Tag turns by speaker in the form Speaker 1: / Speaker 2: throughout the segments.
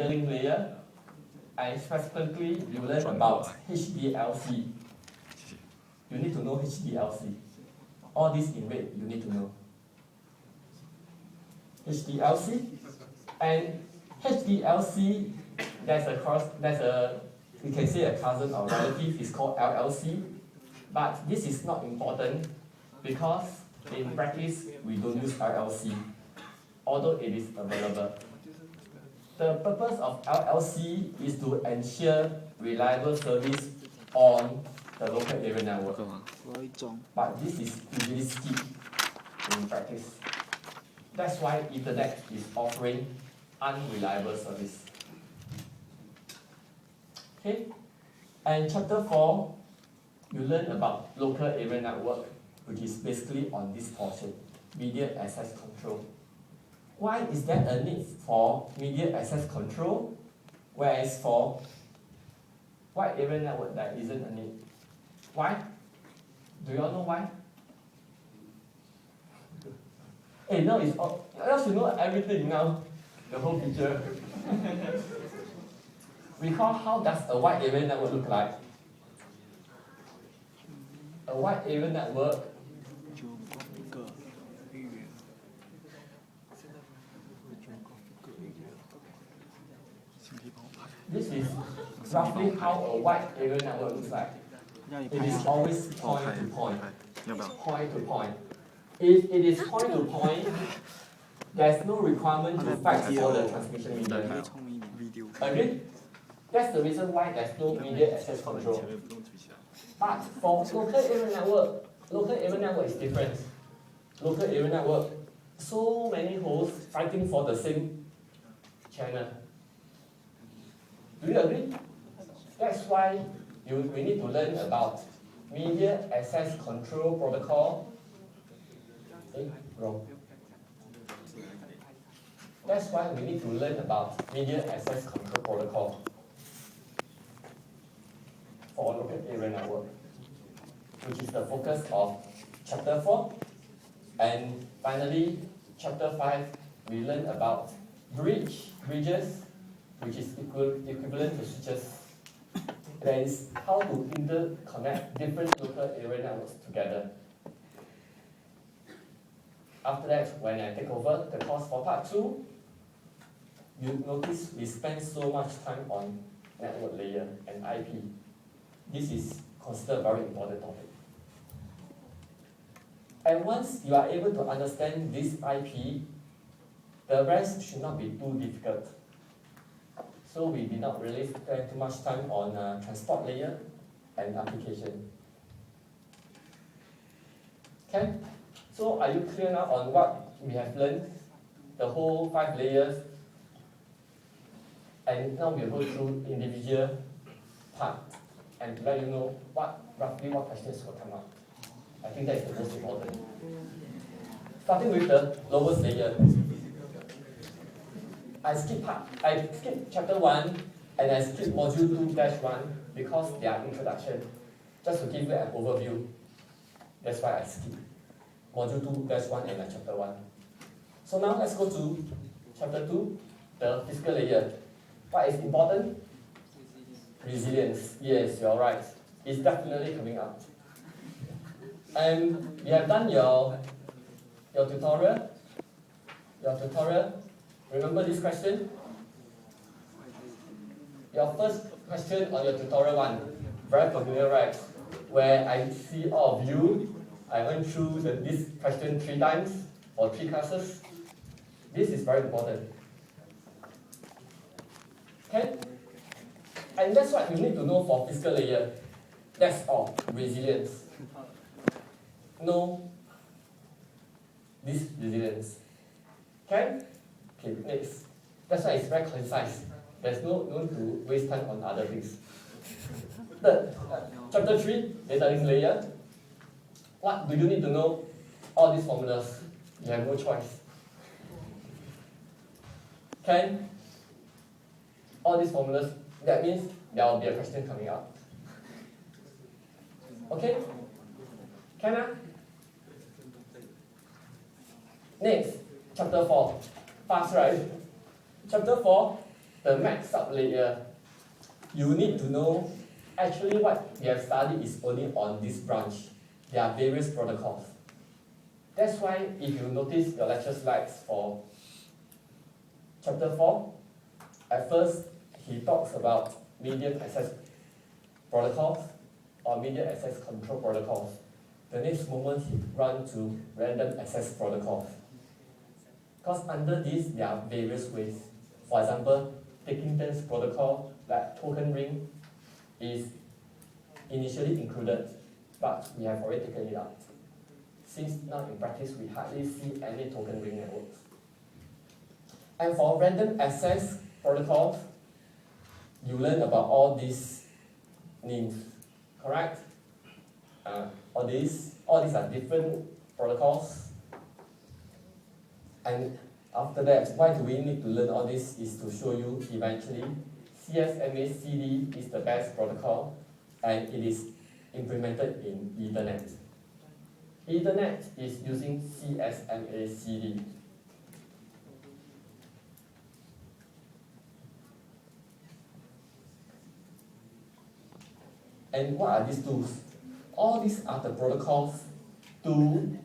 Speaker 1: link layer, and specifically you learn about HDLC. You need to know HDLC. All this in red you need to know. HDLC, and HDLC, we can say a cousin or relative is called LLC, but this is not important because in practice we don't use LLC, although it is available. The purpose of LLC is to ensure reliable service on the local area network, but this is usually skipped in practice. That's why Internet is offering unreliable service. Okay, and chapter 4, you learn about local area network, which is basically on this portion, media access control. Why is there a need for media access control, whereas for wide area network there isn't a need? Why? Do you all know why? Hey, now it's all, else you know everything now, the whole picture. Recall, how does a wide area network look like? A wide area network this is roughly how a wide area network looks like. It is always point to point. Point to point. If it is point to point, there's no requirement to fax for the transmission media. Agree? That's the reason why there's no media access control. But for local area network is different. Local area network, so many hosts fighting for the same channel. Do you agree? That's why we need to learn about media access control protocol. Wrong. That's why we need to learn about media access control protocol for local area network, which is the focus of chapter 4. And finally, chapter 5, we learn about bridges, which is equivalent to switches. That is how to interconnect different local area networks together. After that, when I take over the course for part 2, you notice we spend so much time on network layer and IP. This is considered a very important topic. And once you are able to understand this IP, the rest should not be too difficult. So we did not really spend too much time on transport layer and application. Okay? So are you clear now on what we have learned? The whole 5 layers. And now we'll go through individual parts and let you know roughly what questions will come up. I think that is the most important. Starting with the lowest layer. I skip chapter 1 and I skip module 2-1 because they are introduction. Just to give you an overview. That's why I skip module 2-1 and chapter 1. So now let's go to chapter 2, the physical layer. What is important? Resilience. Yes, you're right. It's definitely coming up. And you have done your tutorial. Remember this question? Your first question on your tutorial 1. Very familiar, right? Where I see all of you, I went through this question 3 times for 3 classes. This is very important. Okay? And that's what you need to know for physical layer. That's all. Resilience. No. This resilience. Okay? Okay, next. That's why it's very concise. There's no need to waste time on other things. Third, chapter 3, data link layer. What do you need to know? All these formulas. You have no choice. Okay? All these formulas, that means there will be a question coming up. Okay? Can I? Next, chapter 4. Fast, right? Chapter 4, the MAC sublayer, you need to know actually what we have studied is only on this branch. There are various protocols. That's why if you notice your lecture slides for chapter 4, at first he talks about medium access protocols or medium access control protocols. The next moment he runs to random access protocols. Because under this there are various ways. For example, Dickinson's protocol, like token ring, is initially included, but we have already taken it out. Since now in practice we hardly see any token ring networks. And for random access protocols, you learn about all these names, correct? All these are different protocols. And after that, why do we need to learn all this is to show you eventually CSMA-CD is the best protocol and it is implemented in Ethernet. Ethernet is using CSMA-CD. And what are these tools? All these are the protocols to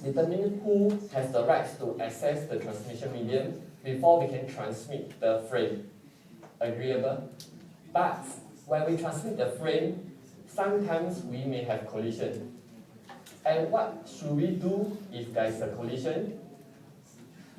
Speaker 1: determine who has the rights to access the transmission medium before we can transmit the frame. Agreeable? But when we transmit the frame, sometimes we may have collision. And what should we do if there is a collision?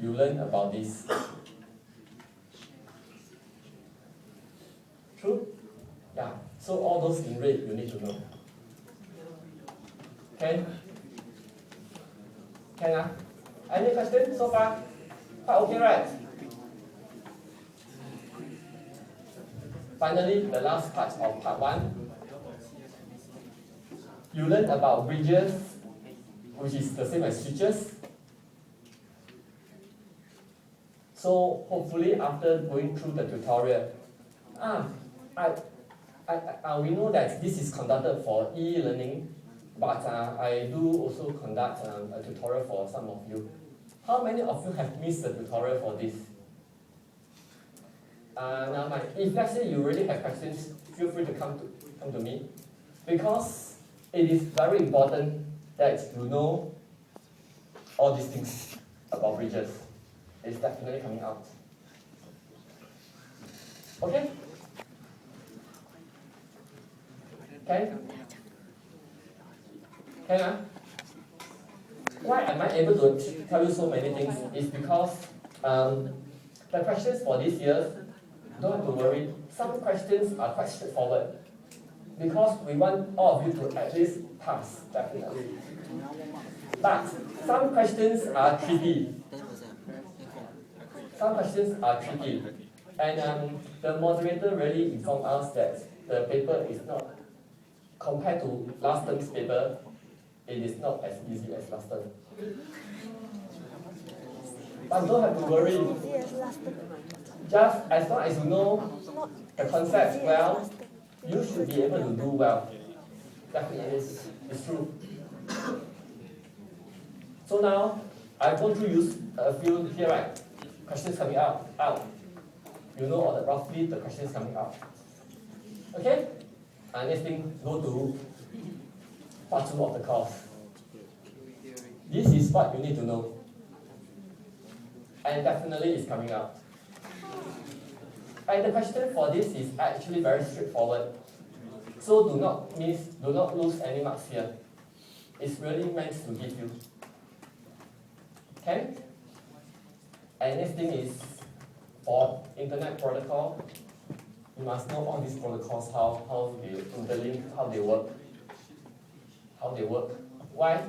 Speaker 1: You learn about this. True? Yeah. So all those in red you need to know. Can? Can? Any questions so far? Quite okay, right? Finally, the last part of part 1. You learn about bridges, which is the same as switches. So hopefully after going through the tutorial, we know that this is conducted for e-learning, but I do also conduct a tutorial for some of you. How many of you have missed the tutorial for this? Now, if let's say you really have questions, feel free to come to me, because it is very important that you know all these things about bridges. It's definitely coming out. Okay? Can? Why am I able to tell you so many things? Is because the questions for this year, don't have to worry. Some questions are quite straightforward. Because we want all of you to at least pass, definitely. But some questions are tricky. Some questions are tricky. And the moderator really informed us that the paper is not, compared to last term's paper, it is not as easy as last term. But don't have to worry. Just as long as you know the concepts well, you should be able to do well. Definitely, it's true. So now, I'm going to use a few here, right? Questions coming out. You know all roughly the questions coming out. Okay? And next thing, go to part 2 of the course. This is what you need to know. And definitely it's coming out. And the question for this is actually very straightforward. So do not lose any marks here. It's really meant to give you. Okay? And next thing is for internet protocol, you must know all these protocols, how they interlink, how they work. Why?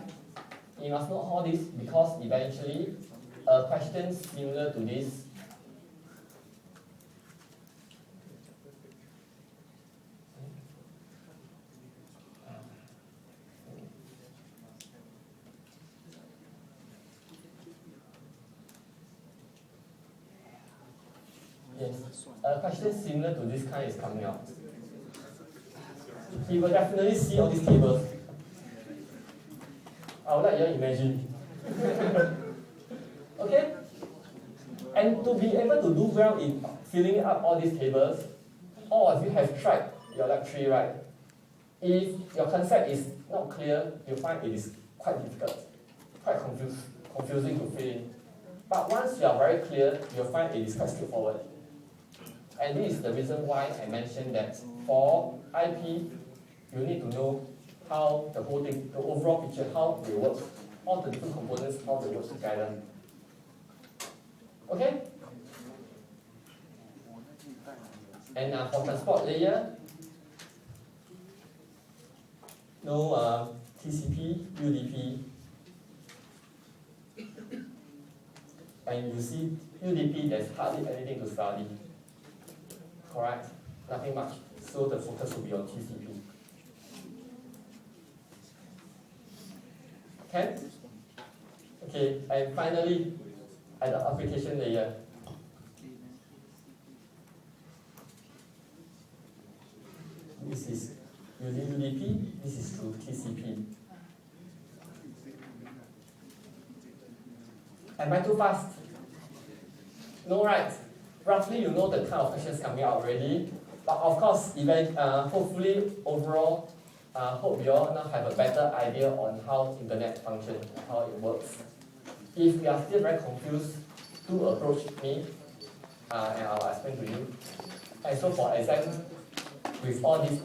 Speaker 1: You must know all this because eventually a question similar to this a question similar to this kind is coming out. You will definitely see all these tables. I would like you to imagine. Okay? And And to be able to do well in filling up all these tables, all of you have tried your lab 3, right? If your concept is not clear, you find it is quite difficult, quite confusing to fill in. But once you are very clear, you'll find it is quite straightforward. And this is the reason why I mentioned that for IP, you need to know how the whole thing, the overall picture, how they work, all the different components, how they work together. Okay? And for transport layer, no TCP, UDP. And you see UDP, there's hardly anything to study. Correct? Nothing much. So the focus will be on TCP. Okay? Okay, and finally, at the application layer. This is using UDP, this is through TCP. Am I too fast? No, right? Roughly you know the kind of questions coming out already. But of course, hopefully overall, hope you all now have a better idea on how internet functions, how it works. If you are still very confused, do approach me and I'll explain to you. And so for exam, with all these